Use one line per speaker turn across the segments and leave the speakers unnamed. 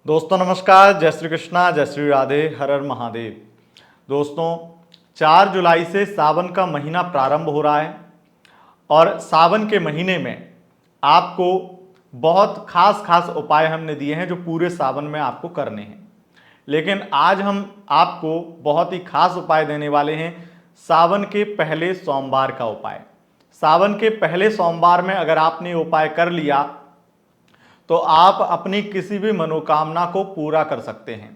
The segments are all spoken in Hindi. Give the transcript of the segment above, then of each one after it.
दोस्तों नमस्कार, जय श्री कृष्णा, जय श्री राधे, हर हर महादेव। दोस्तों 4 जुलाई से सावन का महीना प्रारंभ हो रहा है और सावन के महीने में आपको बहुत खास खास उपाय हमने दिए हैं जो पूरे सावन में आपको करने हैं। लेकिन आज हम आपको बहुत ही खास उपाय देने वाले हैं, सावन के पहले सोमवार का उपाय। सावन के पहले सोमवार में अगर आपने उपाय कर लिया तो आप अपनी किसी भी मनोकामना को पूरा कर सकते हैं।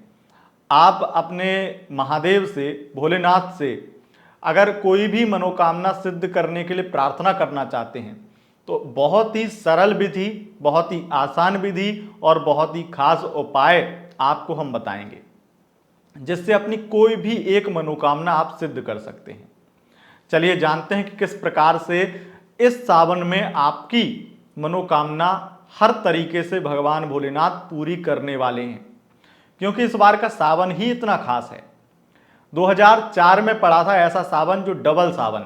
आप अपने महादेव से, भोलेनाथ से अगर कोई भी मनोकामना सिद्ध करने के लिए प्रार्थना करना चाहते हैं तो बहुत ही सरल विधि, बहुत ही आसान विधि और बहुत ही खास उपाय आपको हम बताएंगे जिससे अपनी कोई भी एक मनोकामना आप सिद्ध कर सकते हैं। चलिए जानते हैं कि किस प्रकार से इस सावन में आपकी मनोकामना हर तरीके से भगवान भोलेनाथ पूरी करने वाले हैं, क्योंकि इस बार का सावन ही इतना खास है। 2004 में पड़ा था ऐसा सावन जो डबल सावन,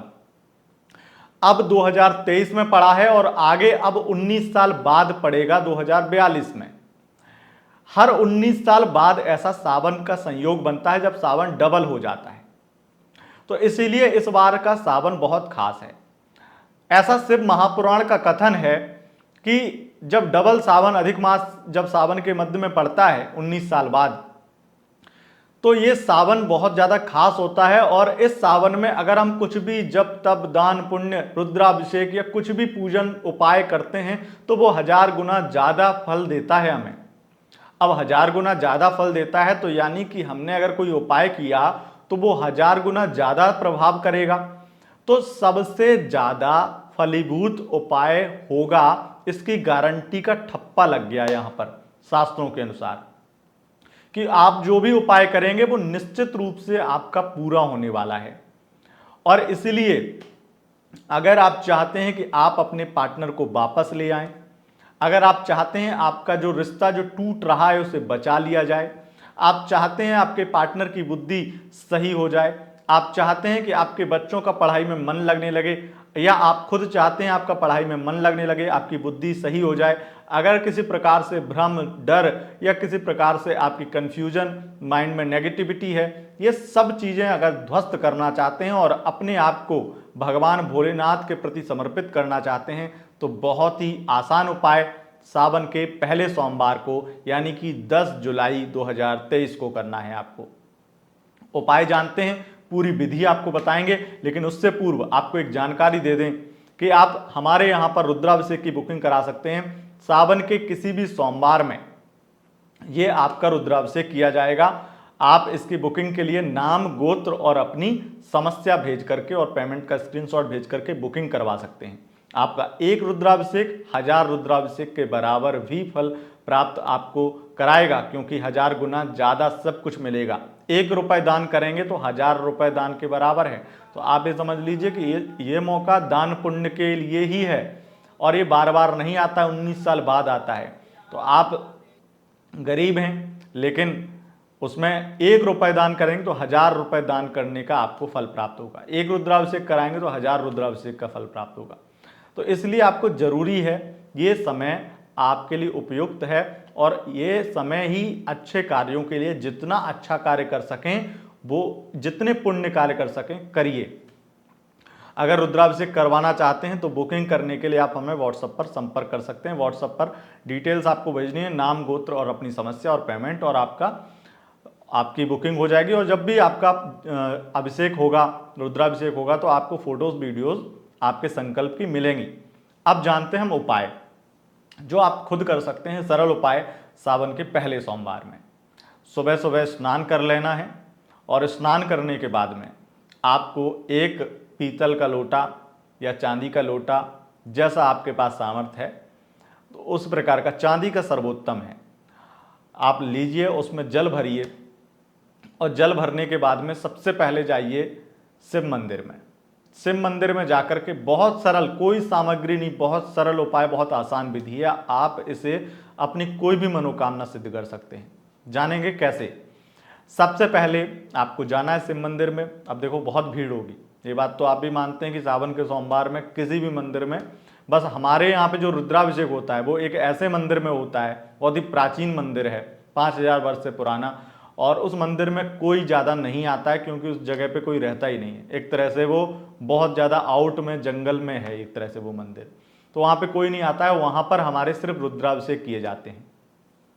अब 2023 में पड़ा है और आगे अब 19 साल बाद पड़ेगा 2042 में। हर 19 साल बाद ऐसा सावन का संयोग बनता है जब सावन डबल हो जाता है, तो इसीलिए इस बार का सावन बहुत खास है। ऐसा शिव महापुराण का कथन है कि जब डबल सावन, अधिक मास जब सावन के मध्य में पड़ता है 19 साल बाद, तो ये सावन बहुत ज़्यादा खास होता है। और इस सावन में अगर हम कुछ भी जप तप दान पुण्य रुद्राभिषेक या कुछ भी पूजन उपाय करते हैं तो वो 1000 गुना ज़्यादा फल देता है हमें। अब 1000 गुना ज़्यादा फल देता है तो यानी कि हमने अगर कोई उपाय किया तो वो 1000 गुना ज़्यादा प्रभाव करेगा। तो सबसे ज़्यादा फलीभूत उपाय होगा, इसकी गारंटी का ठप्पा लग गया यहां पर शास्त्रों के अनुसार, कि आप जो भी उपाय करेंगे वो निश्चित रूप से आपका पूरा होने वाला है। और इसलिए अगर आप चाहते हैं कि आप अपने पार्टनर को वापस ले आएं, अगर आप चाहते हैं आपका जो रिश्ता जो टूट रहा है उसे बचा लिया जाए, आप चाहते हैं आपके पार्टनर की बुद्धि सही हो जाए, आप चाहते हैं कि आपके बच्चों का पढ़ाई में मन लगने लगे, या आप खुद चाहते हैं आपका पढ़ाई में मन लगने लगे, आपकी बुद्धि सही हो जाए, अगर किसी प्रकार से भ्रम, डर या किसी प्रकार से आपकी कंफ्यूजन, माइंड में नेगेटिविटी है, ये सब चीज़ें अगर ध्वस्त करना चाहते हैं और अपने आप को भगवान भोलेनाथ के प्रति समर्पित करना चाहते हैं तो बहुत ही आसान उपाय सावन के पहले सोमवार को यानी कि 10 जुलाई 2023 को करना है आपको। उपाय जानते हैं, पूरी विधि आपको बताएंगे, लेकिन उससे पूर्व आपको एक जानकारी दे दें कि आप हमारे यहाँ पर रुद्राभिषेक की बुकिंग करा सकते हैं। सावन के किसी भी सोमवार में ये आपका रुद्राभिषेक किया जाएगा। आप इसकी बुकिंग के लिए नाम, गोत्र और अपनी समस्या भेज करके और पेमेंट का स्क्रीनशॉट भेज करके बुकिंग करवा सकते हैं। आपका एक रुद्राभिषेक 1000 रुद्राभिषेक के बराबर भी फल प्राप्त आपको कराएगा, क्योंकि 1000 गुना ज़्यादा सब कुछ मिलेगा। 1 रुपये दान करेंगे तो 1000 रुपये दान के बराबर है। तो आप ये समझ लीजिए कि ये मौका दान पुण्य के लिए ही है और ये बार बार नहीं आता, 19 साल बाद आता है। तो आप गरीब हैं लेकिन उसमें 1 रुपये दान करेंगे तो 1000 रुपये दान करने का आपको फल प्राप्त होगा। 1 रुद्राभिषेक कराएंगे तो 1000 रुद्राभिषेक का फल प्राप्त होगा। तो इसलिए आपको जरूरी है, ये समय आपके लिए उपयुक्त है और ये समय ही अच्छे कार्यों के लिए, जितना अच्छा कार्य कर सकें वो, जितने पुण्य कार्य कर सकें करिए। अगर रुद्राभिषेक करवाना चाहते हैं तो बुकिंग करने के लिए आप हमें व्हाट्सएप पर संपर्क कर सकते हैं। व्हाट्सएप पर डिटेल्स आपको भेजनी है, नाम, गोत्र और अपनी समस्या और पेमेंट, और आपकी बुकिंग हो जाएगी। और जब भी आपका अभिषेक होगा, रुद्राभिषेक होगा, तो आपको फोटोज, वीडियोज आपके संकल्प की मिलेंगी। अब जानते हैं हम उपाय जो आप खुद कर सकते हैं। सरल उपाय सावन के पहले सोमवार में सुबह सुबह स्नान कर लेना है और स्नान करने के बाद में आपको एक पीतल का लोटा या चांदी का लोटा, जैसा आपके पास सामर्थ्य है तो उस प्रकार का, चांदी का सर्वोत्तम है, आप लीजिए, उसमें जल भरिए और जल भरने के बाद में सबसे पहले जाइए शिव मंदिर में। शिव मंदिर में जाकर के, बहुत सरल, कोई सामग्री नहीं, बहुत सरल उपाय, बहुत आसान विधि है, आप इसे अपनी कोई भी मनोकामना सिद्ध कर सकते हैं। जानेंगे कैसे। सबसे पहले आपको जाना है शिव मंदिर में। अब देखो बहुत भीड़ होगी, ये बात तो आप भी मानते हैं कि सावन के सोमवार में किसी भी मंदिर में, बस हमारे यहाँ पे जो रुद्राभिषेक होता है वो एक ऐसे मंदिर में होता है, बहुत ही प्राचीन मंदिर है, 5000 वर्ष से पुराना। और उस मंदिर में कोई ज़्यादा नहीं आता है क्योंकि उस जगह पे कोई रहता ही नहीं है। एक तरह से वो बहुत ज़्यादा आउट में जंगल में है एक तरह से वो मंदिर, तो वहाँ पे कोई नहीं आता है। वहाँ पर हमारे सिर्फ रुद्राभिषेक किए जाते हैं,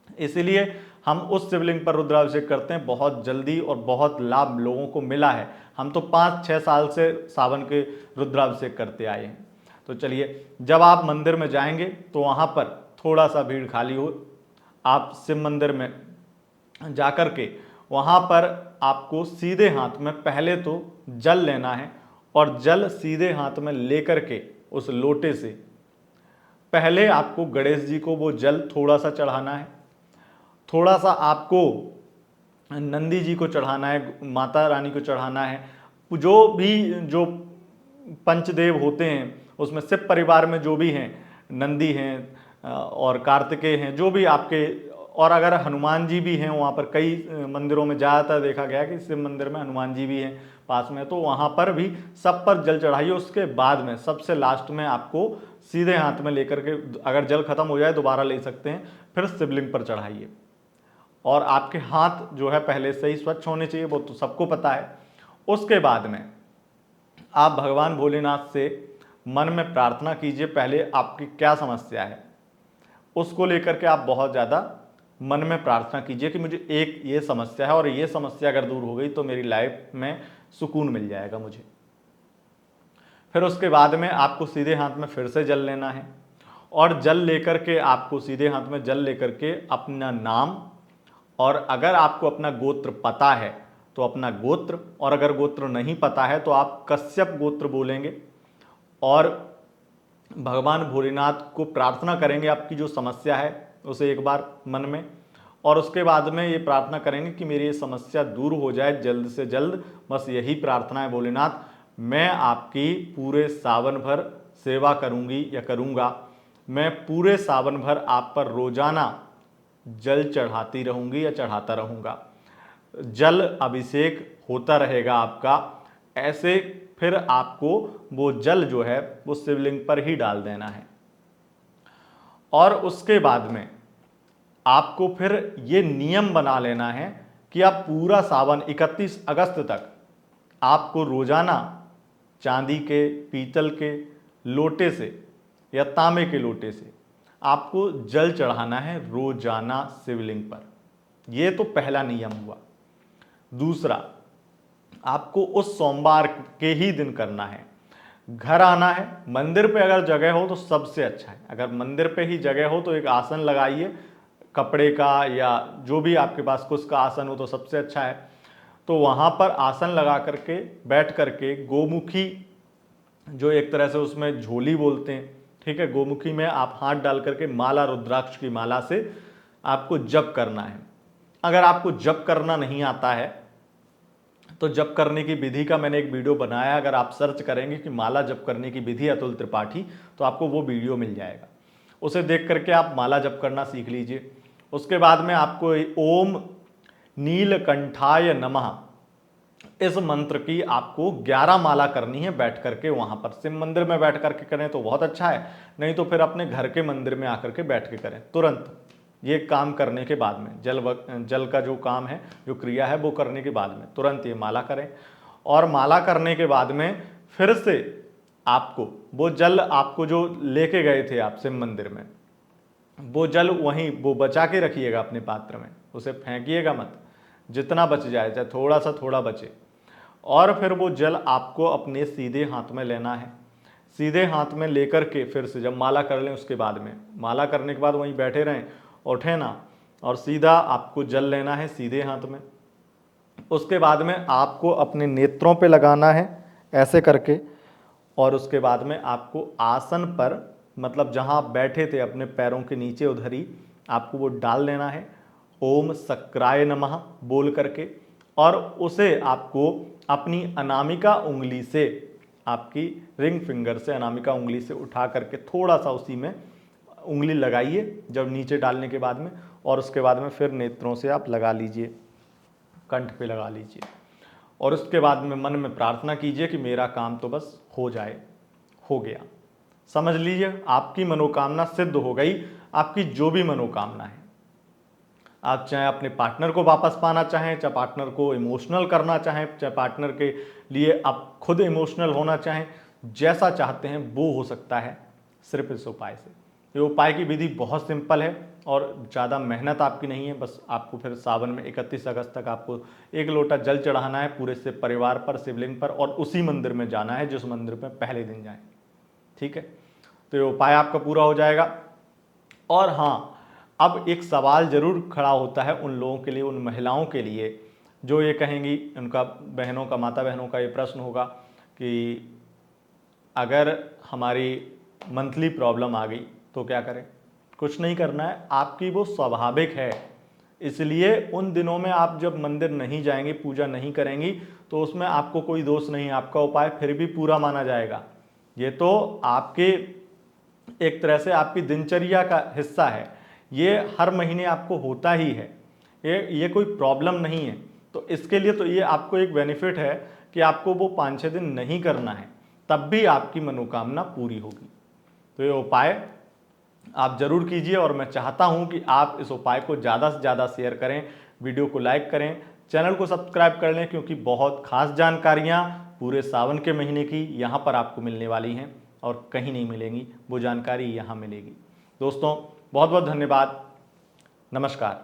इसीलिए हम उस शिवलिंग पर रुद्राभिषेक करते हैं। बहुत जल्दी और बहुत लाभ लोगों को मिला है। हम तो 5-6 साल से सावन के रुद्राभिषेक करते आए हैं। तो चलिए, जब आप मंदिर में जाएंगे तो वहाँ पर थोड़ा सा भीड़ खाली हो, आप शिव मंदिर में जाकर के वहाँ पर आपको सीधे हाथ में पहले तो जल लेना है, और जल सीधे हाथ में लेकर के उस लोटे से पहले आपको गणेश जी को वो जल थोड़ा सा चढ़ाना है, थोड़ा सा आपको नंदी जी को चढ़ाना है, माता रानी को चढ़ाना है। जो पंचदेव होते हैं उसमें शिव परिवार में जो भी हैं, नंदी हैं और कार्तिकेय हैं, जो भी आपके, और अगर हनुमान जी भी हैं वहाँ पर, कई मंदिरों में ज़्यादातर देखा गया कि शिव मंदिर में हनुमान जी भी हैं पास में, तो वहाँ पर भी सब पर जल चढ़ाइए। उसके बाद में सबसे लास्ट में आपको सीधे हाथ में लेकर के, अगर जल खत्म हो जाए दोबारा ले सकते हैं, फिर शिवलिंग पर चढ़ाइए। और आपके हाथ जो है पहले से ही स्वच्छ होने चाहिए, वो तो सबको पता है। उसके बाद में आप भगवान भोलेनाथ से मन में प्रार्थना कीजिए, पहले आपकी क्या समस्या है उसको लेकर के आप बहुत ज़्यादा मन में प्रार्थना कीजिए कि मुझे एक ये समस्या है, और ये समस्या अगर दूर हो गई तो मेरी लाइफ में सुकून मिल जाएगा मुझे। फिर उसके बाद में आपको सीधे हाथ में फिर से जल लेना है, और जल लेकर के आपको सीधे हाथ में जल लेकर के अपना नाम, और अगर आपको अपना गोत्र पता है तो अपना गोत्र, और अगर गोत्र नहीं पता है तो आप कश्यप गोत्र बोलेंगे, और भगवान भोलेनाथ को प्रार्थना करेंगे आपकी जो समस्या है उसे एक बार मन में, और उसके बाद में ये प्रार्थना करेंगे कि मेरी ये समस्या दूर हो जाए जल्द से जल्द। बस यही प्रार्थना है भोलेनाथ, मैं आपकी पूरे सावन भर सेवा करूंगी या करूंगा, मैं पूरे सावन भर आप पर रोजाना जल चढ़ाती रहूंगी या चढ़ाता रहूंगा, जल अभिषेक होता रहेगा आपका। ऐसे फिर आपको वो जल जो है वो शिवलिंग पर ही डाल देना है। और उसके बाद में आपको फिर ये नियम बना लेना है कि आप पूरा सावन 31 अगस्त तक आपको रोजाना चांदी के, पीतल के लोटे से या तांबे के लोटे से आपको जल चढ़ाना है रोजाना शिवलिंग पर। यह तो पहला नियम हुआ। दूसरा, आपको उस सोमवार के ही दिन करना है, घर आना है। मंदिर पे अगर जगह हो तो सबसे अच्छा है, अगर मंदिर पे ही जगह हो तो एक आसन लगाइए कपड़े का, या जो भी आपके पास कुछ का आसन हो तो सबसे अच्छा है। तो वहाँ पर आसन लगा करके बैठ करके गोमुखी, जो एक तरह से उसमें झोली बोलते हैं, ठीक है, गोमुखी में आप हाथ डाल करके माला, रुद्राक्ष की माला से आपको जप करना है। अगर आपको जप करना नहीं आता है तो जप करने की विधि का मैंने एक वीडियो बनाया, अगर आप सर्च करेंगे कि माला जप करने की विधि अतुल त्रिपाठी तो आपको वो वीडियो मिल जाएगा, उसे देख करके आप माला जप करना सीख लीजिए। उसके बाद में आपको ओम नीलकंठाय नमः इस मंत्र की आपको 11 माला करनी है बैठ करके। वहां पर शिव मंदिर में बैठ करके करें तो बहुत अच्छा है, नहीं तो फिर अपने घर के मंदिर में आकर के बैठ के करें। तुरंत ये काम करने के बाद में जल का जो काम है, जो क्रिया है, वो करने के बाद में तुरंत ये माला करें। और माला करने के बाद में फिर से आपको वो जल, आपको जो लेके गए थे आप शिव मंदिर में, वो जल वहीं वो बचा के रखिएगा अपने पात्र में, उसे फेंकिएगा मत, जितना बच जाए, चाहे थोड़ा सा थोड़ा बचे। और फिर वो जल आपको अपने सीधे हाथ में लेना है। सीधे हाथ में लेकर के फिर से जब माला कर लें उसके बाद में, माला करने के बाद वहीं बैठे रहें, उठे ना, और सीधा आपको जल लेना है सीधे हाथ में। उसके बाद में आपको अपने नेत्रों पे लगाना है ऐसे करके, और उसके बाद में आपको आसन पर, मतलब जहां आप बैठे थे अपने पैरों के नीचे उधर ही आपको वो डाल लेना है, ओम शक्राय नमः बोल करके। और उसे आपको अपनी अनामिका उंगली से, आपकी रिंग फिंगर से अनामिका उंगली से उठा करके थोड़ा सा उसी में उंगली लगाइए जब नीचे डालने के बाद में, और उसके बाद में फिर नेत्रों से आप लगा लीजिए, कंठ पे लगा लीजिए। और उसके बाद में मन में प्रार्थना कीजिए कि मेरा काम तो बस हो जाए, हो गया। समझ लीजिए आपकी मनोकामना सिद्ध हो गई, आपकी जो भी मनोकामना है। आप चाहे अपने पार्टनर को वापस पाना चाहें, चाहे पार्टनर को इमोशनल करना चाहें, चाहे पार्टनर के लिए आप खुद इमोशनल होना चाहें, जैसा चाहते हैं वो हो सकता है सिर्फ इस उपाय से। ये उपाय की विधि बहुत सिंपल है और ज़्यादा मेहनत आपकी नहीं है। बस आपको फिर सावन में 31 अगस्त तक आपको 1 लोटा जल चढ़ाना है पूरे से परिवार पर, शिवलिंग पर, और उसी मंदिर में जाना है जिस मंदिर में पहले दिन जाएं। ठीक है, तो ये उपाय आपका पूरा हो जाएगा। और हाँ, अब एक सवाल जरूर खड़ा होता है उन लोगों के लिए, उन महिलाओं के लिए जो ये कहेंगी, उनका बहनों का, माता बहनों का ये प्रश्न होगा कि अगर हमारी मंथली प्रॉब्लम आ गई तो क्या करें। कुछ नहीं करना है, आपकी वो स्वाभाविक है। इसलिए उन दिनों में आप जब मंदिर नहीं जाएंगी, पूजा नहीं करेंगी, तो उसमें आपको कोई दोष नहीं है, आपका उपाय फिर भी पूरा माना जाएगा। ये तो आपके एक तरह से आपकी दिनचर्या का हिस्सा है, ये हर महीने आपको होता ही है, ये कोई प्रॉब्लम नहीं है। तो इसके लिए तो ये आपको एक बेनिफिट है कि आपको वो 5-6 दिन नहीं करना है, तब भी आपकी मनोकामना पूरी होगी। तो ये उपाय आप जरूर कीजिए और मैं चाहता हूं कि आप इस उपाय को ज़्यादा से ज़्यादा शेयर करें, वीडियो को लाइक करें, चैनल को सब्सक्राइब कर लें, क्योंकि बहुत खास जानकारियां पूरे सावन के महीने की यहाँ पर आपको मिलने वाली हैं और कहीं नहीं मिलेंगी, वो जानकारी यहाँ मिलेगी। दोस्तों बहुत बहुत धन्यवाद, नमस्कार।